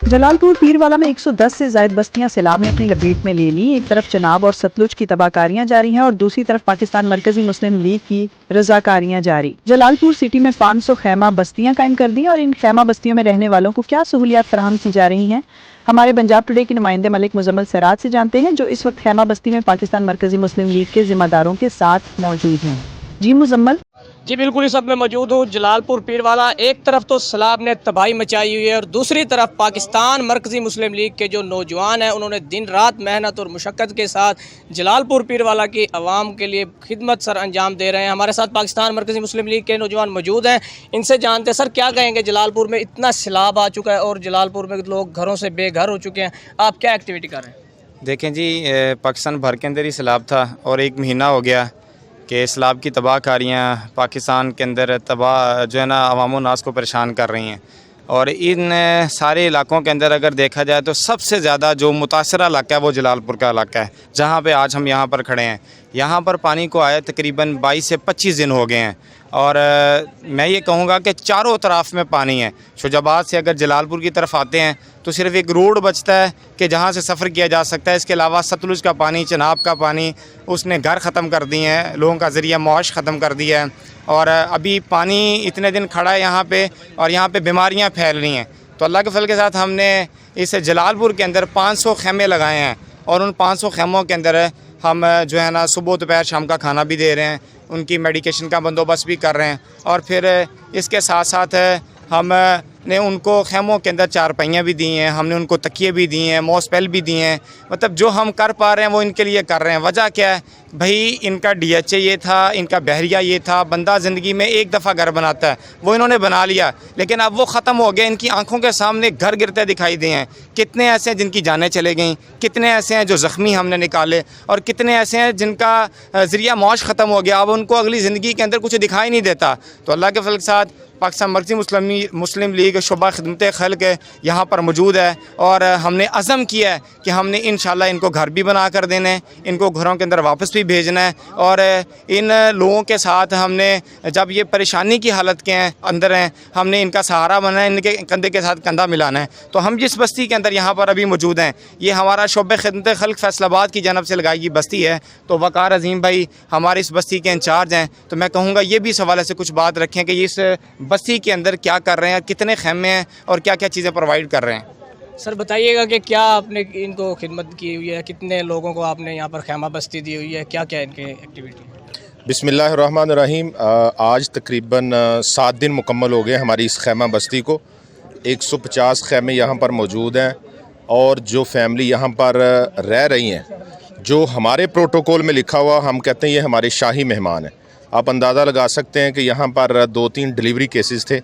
जलालपुर पीरवाला में 110 से जायद बस्तियां सैलाब ने अपनी लपेट में ले ली। एक तरफ चनाब और सतलुज की तबाहकारियां जारी हैं और दूसरी तरफ पाकिस्तान मरकजी मुस्लिम लीग की रजाकारियां जारी। जलालपुर सिटी में 500 खैमा बस्तियां कायम कर दी और इन खैमा बस्तियों में रहने वालों को क्या सहूलियात फराहम की जा रही हैं, हमारे पंजाब टुडे के नुमाइंदे मलिक मुजम्मल सराज से जानते हैं, जो इस वक्त खैमा बस्ती में पाकिस्तान मरकजी मुस्लिम लीग के जिम्मेदारों के साथ मौजूद हैं। जी मुजम्मल। जी बिल्कुल, इस वक्त मैं मौजूद हूँ जलालपुर पीरवाला। एक तरफ तो सैलाब ने तबाही मचाई हुई है और दूसरी तरफ पाकिस्तान मरकज़ी मुस्लिम लीग के जो नौजवान हैं उन्होंने दिन रात मेहनत और मुशक्क़त के साथ जलालपुर पीरवाला की आवाम के लिए खिदमत सर अंजाम दे रहे हैं। हमारे साथ पाकिस्तान मरकज़ी मुस्लिम लीग के नौजवान मौजूद हैं, इनसे जानते हैं। सर क्या कहेंगे, जलालपुर में इतना सैलाब आ चुका है और जलालपुर में लोग घरों से बेघर हो चुके हैं, आप क्या एक्टिविटी कर रहे हैं? देखें जी, पाकिस्तान भर के अंदर ही सैलाब था और 1 महीना हो गया कि सैलाब की तबाहकारियाँ पाकिस्तान के अंदर तबाह जो है ना अवाम नास को परेशान कर रही हैं। और इन सारे इलाकों के अंदर अगर देखा जाए तो सबसे ज़्यादा जो मुतासरा इलाका है वो जलालपुर का इलाका है, जहाँ पे आज हम यहाँ पर खड़े हैं। यहाँ पर पानी को आए तकरीबन 22 से 25 दिन हो गए हैं और मैं ये कहूँगा कि चारों तरफ में पानी है। शुजाबाद से अगर जलालपुर की तरफ आते हैं तो सिर्फ़ एक रोड बचता है कि जहाँ से सफ़र किया जा सकता है। इसके अलावा सतलुज का पानी, चनाब का पानी, उसने घर ख़त्म कर दिए हैं, लोगों का ज़रिया मौश ख़त्म कर दिया है और अभी पानी इतने दिन खड़ा है यहाँ पे और यहाँ पे बीमारियाँ फैल रही हैं। तो अल्लाह के फल के साथ हमने इस जलालपुर के अंदर 500 खेमे लगाए हैं और उन 500 खेमों के अंदर हम जो है ना सुबह दोपहर शाम का खाना भी दे रहे हैं, उनकी मेडिकेशन का बंदोबस्त भी कर रहे हैं और फिर इसके साथ साथ हमने उनको खेमों के अंदर चारपाइयाँ भी दी हैं, हमने उनको तकिए भी दिए हैं, मौसपैल भी दिए हैं। मतलब जो हम कर पा रहे हैं वो इनके लिए कर रहे हैं। वजह क्या है भाई, इनका DHA ये था, इनका बहरिया ये था, बंदा ज़िंदगी में एक दफ़ा घर बनाता है, वो इन्होंने बना लिया, लेकिन अब वो ख़त्म हो गया। इनकी आंखों के सामने घर गिरते दिखाई दिए हैं। कितने ऐसे हैं जिनकी जानें चले गईं, कितने ऐसे हैं जो ज़ख्मी हमने निकाले और कितने ऐसे हैं जिनका ज़रिया मौश ख़त्म हो गया। अब उनको अगली ज़िंदगी के अंदर कुछ दिखाई नहीं देता। तो अल्लाह के फल के साथ पाकिस्तान मरकज़ी मुस्लिम लीग शुबा खिदमत खल्क़ यहाँ पर मौजूद है और हमने अज़म किया है कि हमने इंशाअल्लाह इनको घर भी बना कर देना है, इनको घरों के अंदर वापस भी भेजना है और इन लोगों के साथ हमने जब ये परेशानी की हालत के अंदर हैं, हमने इनका सहारा बनना है, इनके कंधे के साथ कंधा मिलाना है। तो हम जिस बस्ती के अंदर यहाँ पर अभी मौजूद हैं, ये हमारा शुबा खिदमत खल्क़ फैसलाबाद की जानब से लगाई गई बस्ती है। तो वक़ार अज़ीम भाई हमारे इस बस्ती के इंचार्ज हैं, तो मैं कहूँगा ये भी इस हवाले से कुछ बात रखें कि इस बस्ती के अंदर क्या कर रहे हैं, कितने खेमे हैं और क्या क्या चीज़ें प्रोवाइड कर रहे हैं। सर बताइएगा कि क्या आपने इनको खिदमत की हुई है, कितने लोगों को आपने यहाँ पर खैमा बस्ती दी हुई है, क्या क्या इनकी एक्टिविटी? बिस्मिल्लाहिर्रहमानिर्रहीम। आज तकरीबन 7 दिन मुकम्मल हो गए हमारी इस खैमा बस्ती को। 150 खैमे यहाँ पर मौजूद हैं और जो फैमिली यहाँ पर रह रही हैं, जो हमारे प्रोटोकॉल में लिखा हुआ, हम कहते हैं ये हमारे शाही मेहमान हैं। आप अंदाज़ा लगा सकते हैं कि यहाँ पर 2-3 डिलीवरी केसेस थे।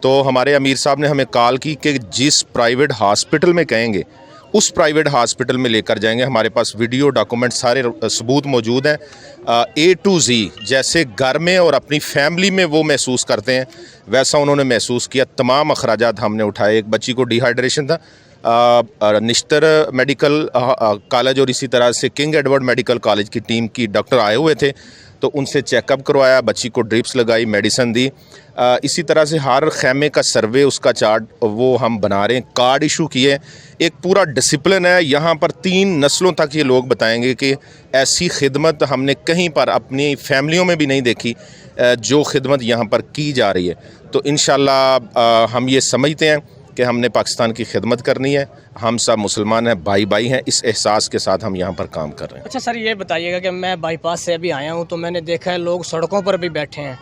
तो हमारे अमीर साहब ने हमें कॉल की कि जिस प्राइवेट हॉस्पिटल में कहेंगे उस प्राइवेट हॉस्पिटल में लेकर जाएंगे। हमारे पास वीडियो डॉक्यूमेंट सारे सबूत मौजूद हैं, A to Z। जैसे घर में और अपनी फैमिली में वो महसूस करते हैं वैसा उन्होंने महसूस किया। तमाम अखराजात हमने उठाए। एक बच्ची को डिहाइड्रेशन था, निश्तर मेडिकल कॉलेज और इसी तरह से किंग एडवर्ड मेडिकल कॉलेज की टीम की डॉक्टर आए हुए थे, तो उनसे चेकअप करवाया, बच्ची को ड्रिप्स लगाई, मेडिसिन दी। इसी तरह से हर खैमे का सर्वे, उसका चार्ट वो हम बना रहे हैं, कार्ड इशू किए। एक पूरा डिसिप्लिन है यहाँ पर। 3 नस्लों तक ये लोग बताएंगे कि ऐसी खिदमत हमने कहीं पर अपनी फैमिलियों में भी नहीं देखी जो खिदमत यहाँ पर की जा रही है। तो इंशाअल्लाह हम ये समझते हैं कि हमने पाकिस्तान की खिदमत करनी है, हम सब मुसलमान हैं, भाई भाई हैं, इस एहसास के साथ हम यहाँ पर काम कर रहे हैं। अच्छा सर, ये बताइएगा कि मैं बाईपास से अभी आया हूँ तो मैंने देखा है लोग सड़कों पर भी बैठे हैं।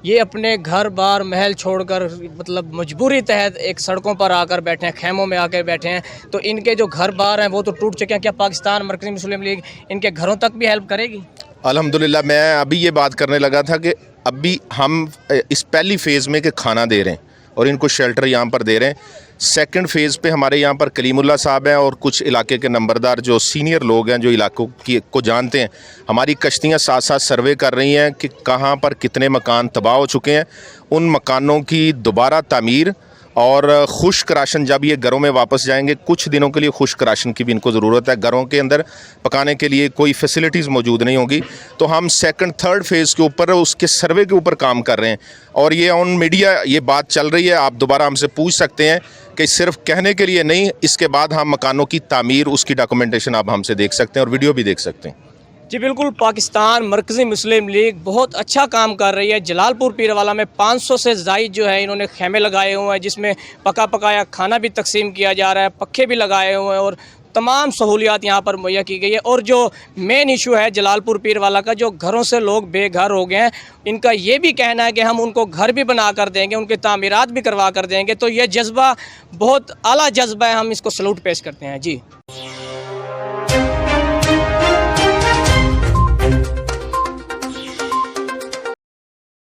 ये अपने घर बार महल छोड़कर मतलब मजबूरी तहत एक सड़कों पर आकर बैठे हैं, खेमों में आकर बैठे हैं। तो इनके जो घर बार हैं वो तो टूट चुके हैं, क्या पाकिस्तान मरकज़ी मुस्लिम लीग इनके घरों तक भी हेल्प करेगी? अल्हम्दुलिल्लाह, मैं अभी ये बात करने लगा था कि अभी हम इस पहली फ़ेज़ में कि खाना दे रहे हैं और इनको शेल्टर यहाँ पर दे रहे हैं। सेकंड फ़ेज़ पे हमारे यहाँ पर कलीमुल्लाह साहब हैं और कुछ इलाके के नंबरदार जो सीनियर लोग हैं, जो इलाकों को जानते हैं, हमारी कश्तियाँ साथ साथ सर्वे कर रही हैं कि कहाँ पर कितने मकान तबाह हो चुके हैं। उन मकानों की दोबारा तामीर और खुश्क राशन जब ये घरों में वापस जाएंगे, कुछ दिनों के लिए खुश्क राशन की भी इनको ज़रूरत है। घरों के अंदर पकाने के लिए कोई फैसिलिटीज़ मौजूद नहीं होगी। तो हम सेकंड थर्ड फेज़ के ऊपर उसके सर्वे के ऊपर काम कर रहे हैं और ये ऑन मीडिया ये बात चल रही है। आप दोबारा हमसे पूछ सकते हैं कि सिर्फ कहने के लिए नहीं, इसके बाद हम मकानों की तामीर, उसकी डॉक्यूमेंटेशन आप हमसे देख सकते हैं और वीडियो भी देख सकते हैं। जी बिल्कुल, पाकिस्तान मरकज़ी मुस्लिम लीग बहुत अच्छा काम कर रही है। जलालपुर पीरवाला में 500 से ज़ायद जो है इन्होंने खेमे लगाए हुए हैं, जिसमें पका पकाया खाना भी तकसीम किया जा रहा है, पक्खे भी लगाए हुए हैं और तमाम सहूलियात यहाँ पर मुहैया की गई है। और जो मेन इशू है जलालपुर पीरवाला का, जो घरों से लोग बेघर हो गए हैं, इनका ये भी कहना है कि हम उनको घर भी बना कर देंगे, उनके तामीरात भी करवा कर देंगे। तो ये जज्बा बहुत आला जज्बा है, हम इसको सलूट पेश करते हैं। जी।